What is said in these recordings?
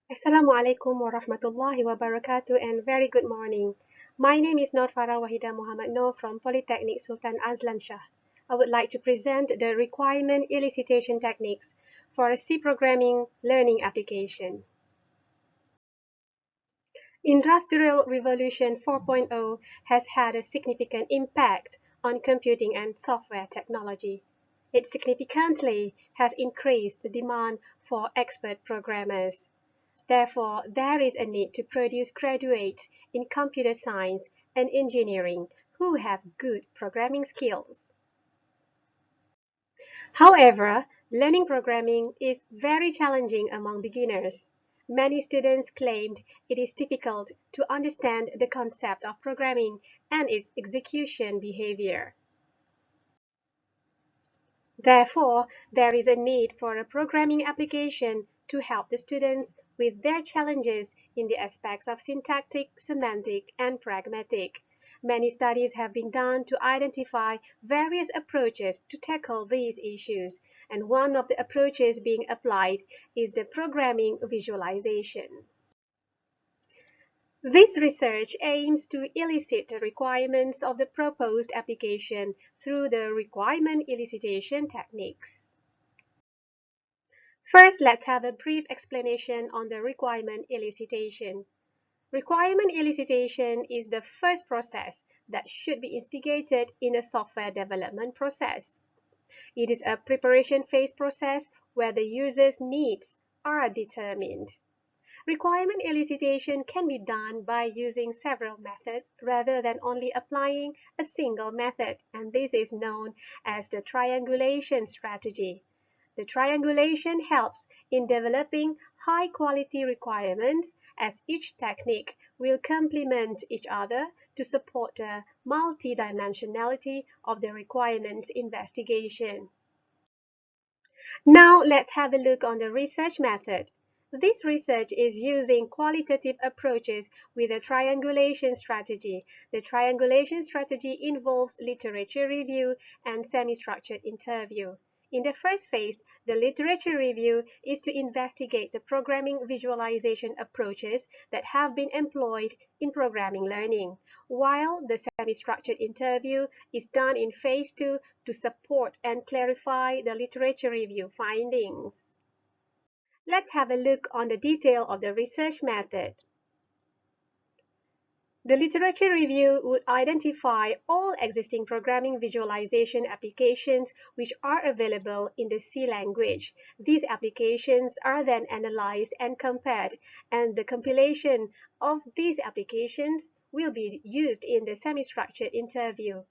Assalamualaikum warahmatullahi wabarakatuh and very good morning. My name is Nur Farah Wahida Muhammad Noor from Polytechnic Sultan Azlan Shah. I would like to present the requirement elicitation techniques for a C programming learning application. Industrial Revolution 4.0 has had a significant impact on computing and software technology. It significantly has increased the demand for expert programmers. Therefore, there is a need to produce graduates in computer science and engineering who have good programming skills. However, learning programming is very challenging among beginners. Many students claimed it is difficult to understand the concept of programming and its execution behavior. Therefore, there is a need for a programming application to help the students with their challenges in the aspects of syntactic, semantic, and pragmatic. Many studies have been done to identify various approaches to tackle these issues, and one of the approaches being applied is the programming visualization. This research aims to elicit the requirements of the proposed application through the requirement elicitation techniques. First, let's have a brief explanation on the requirement elicitation. Requirement elicitation is the first process that should be instigated in a software development process. It is a preparation phase process where the user's needs are determined. Requirement elicitation can be done by using several methods rather than only applying a single method, and this is known as the triangulation strategy. The triangulation helps in developing high-quality requirements as each technique will complement each other to support the multidimensionality of the requirements investigation. Now let's have a look on the research method. This research is using qualitative approaches with a triangulation strategy. The triangulation strategy involves literature review and semi-structured interview. In the first phase, the literature review is to investigate the programming visualization approaches that have been employed in programming learning, while the semi-structured interview is done in phase 2 to support and clarify the literature review findings. Let's have a look on the detail of the research method. The literature review would identify all existing programming visualization applications which are available in the C language. These applications are then analyzed and compared, and the compilation of these applications will be used in the semi-structured interview.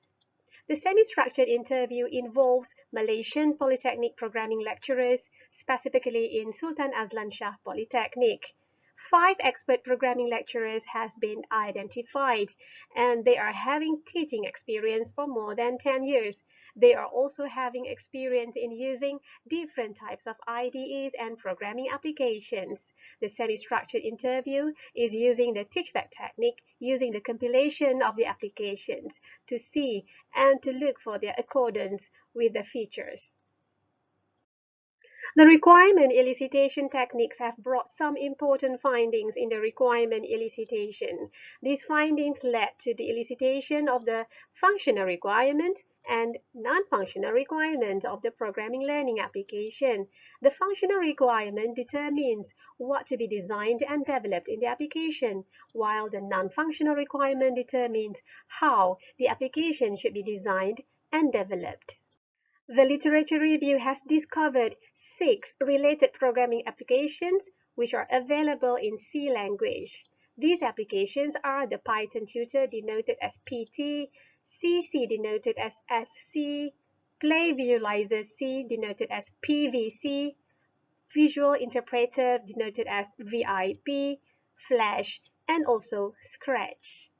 The semi-structured interview involves Malaysian Polytechnic programming lecturers, specifically in Sultan Azlan Shah Polytechnic. 5 expert programming lecturers has been identified, and they are having teaching experience for more than 10 years. They are also having experience in using different types of IDEs and programming applications. The semi-structured interview is using the teach-back technique, using the compilation of the applications to see and to look for their accordance with the features. The requirement elicitation techniques have brought some important findings in the requirement elicitation. These findings led to the elicitation of the functional requirement and non-functional requirement of the programming learning application. The functional requirement determines what to be designed and developed in the application, while the non-functional requirement determines how the application should be designed and developed. The literature review has discovered 6 related programming applications which are available in C language. These applications are the Python tutor denoted as PT, CC denoted as SC, Play Visualizer C denoted as PVC, Visual Interpreter denoted as VIP, Flash, and also Scratch.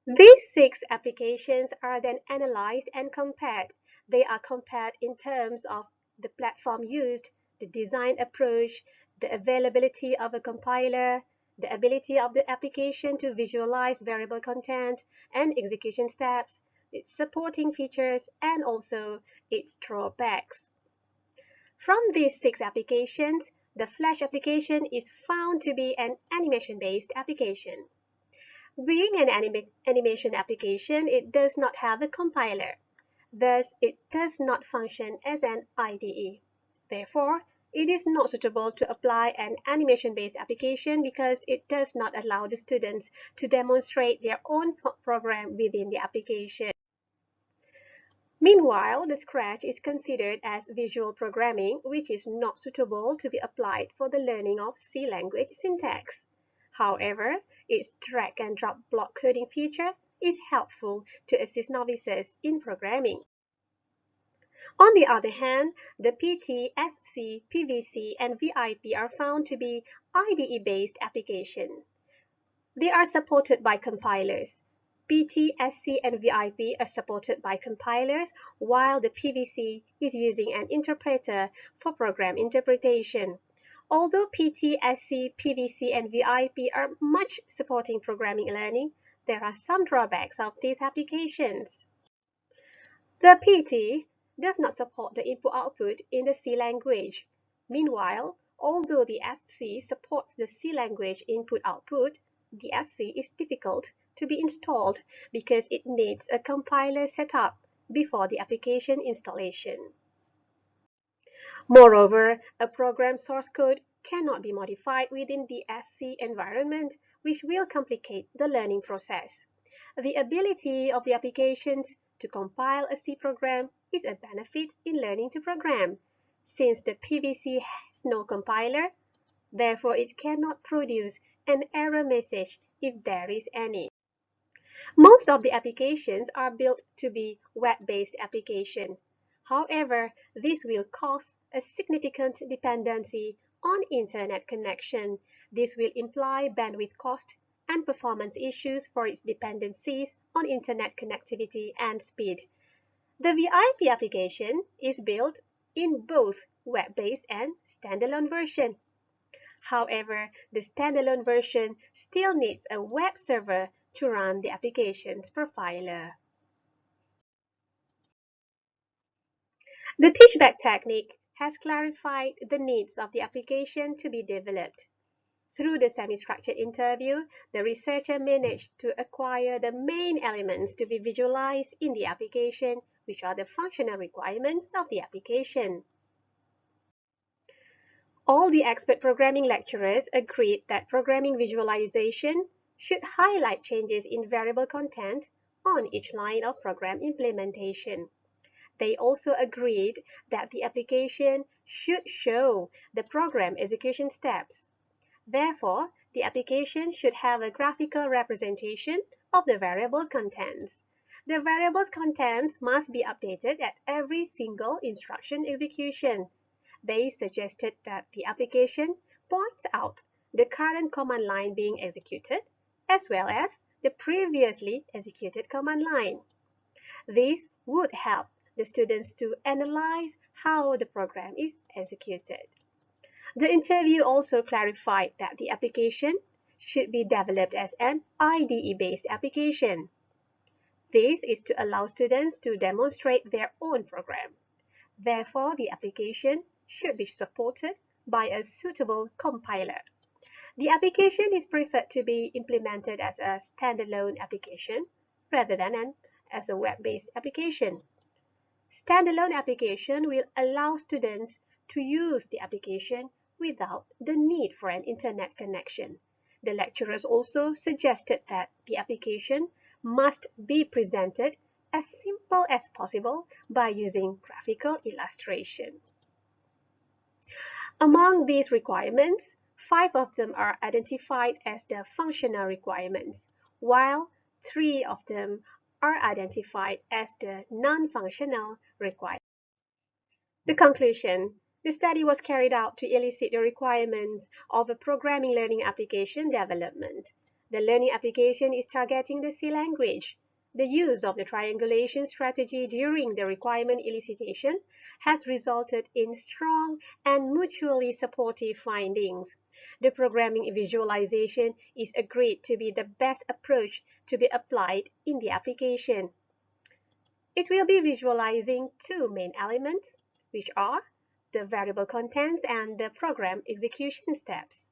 These 6 applications are then analyzed and compared. They are compared in terms of the platform used, the design approach, the availability of a compiler, the ability of the application to visualize variable content and execution steps, its supporting features, and also its drawbacks. From these 6 applications, The Flash application is found to be an animation-based application. Being an animation application, it does not have a compiler. Thus, it does not function as an IDE. Therefore, it is not suitable to apply an animation-based application because it does not allow the students to demonstrate their own program within the application. Meanwhile, the Scratch is considered as visual programming, which is not suitable to be applied for the learning of C language syntax. However, its drag-and-drop block coding feature is helpful to assist novices in programming. On the other hand, the PT, SC, PVC, and VIP are found to be IDE-based applications. They are supported by compilers. PT, SC, and VIP are supported by compilers, while the PVC is using an interpreter for program interpretation. Although PT, SC, PVC, and VIP are much supporting programming learning, there are some drawbacks of these applications. The PT does not support the input-output in the C language. Meanwhile, although the SC supports the C language input-output, the SC is difficult to be installed because it needs a compiler setup before the application installation. Moreover, a program source code cannot be modified within the SC environment, which will complicate the learning process. The ability of the applications to compile a C program is a benefit in learning to program. Since the PVC has no compiler, therefore it cannot produce an error message if there is any. Most of the applications are built to be web-based applications. However, this will cause a significant dependency on internet connection. This will imply bandwidth cost and performance issues for its dependencies on internet connectivity and speed. The VIP application is built in both web-based and standalone version. However, the standalone version still needs a web server to run the application's profiler. The teachback technique has clarified the needs of the application to be developed. Through the semi-structured interview, the researcher managed to acquire the main elements to be visualized in the application, which are the functional requirements of the application. All the expert programming lecturers agreed that programming visualization should highlight changes in variable content on each line of program implementation. They also agreed that the application should show the program execution steps. Therefore, the application should have a graphical representation of the variable contents. The variable's contents must be updated at every single instruction execution. They suggested that the application points out the current command line being executed, as well as the previously executed command line. This would help the students to analyze how the program is executed. The interview also clarified that the application should be developed as an IDE-based application. This is to allow students to demonstrate their own program. Therefore, the application should be supported by a suitable compiler. The application is preferred to be implemented as a standalone application rather than as a web-based application. Standalone application will allow students to use the application without the need for an internet connection. The lecturers also suggested that the application must be presented as simple as possible by using graphical illustration. Among these requirements, 5 of them are identified as the functional requirements, while 3 of them are identified as the non-functional requirements. The conclusion: the study was carried out to elicit the requirements of a programming learning application development. The learning application is targeting the C language. The use of the triangulation strategy during the requirement elicitation has resulted in strong and mutually supportive findings. The programming visualization is agreed to be the best approach to be applied in the application. It will be visualizing 2 main elements, which are the variable contents, and the program execution steps.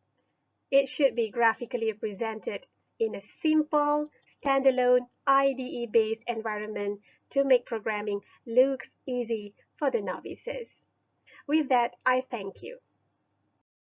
It should be graphically presented in a simple, standalone, IDE-based environment to make programming looks easy for the novices. With that, I thank you.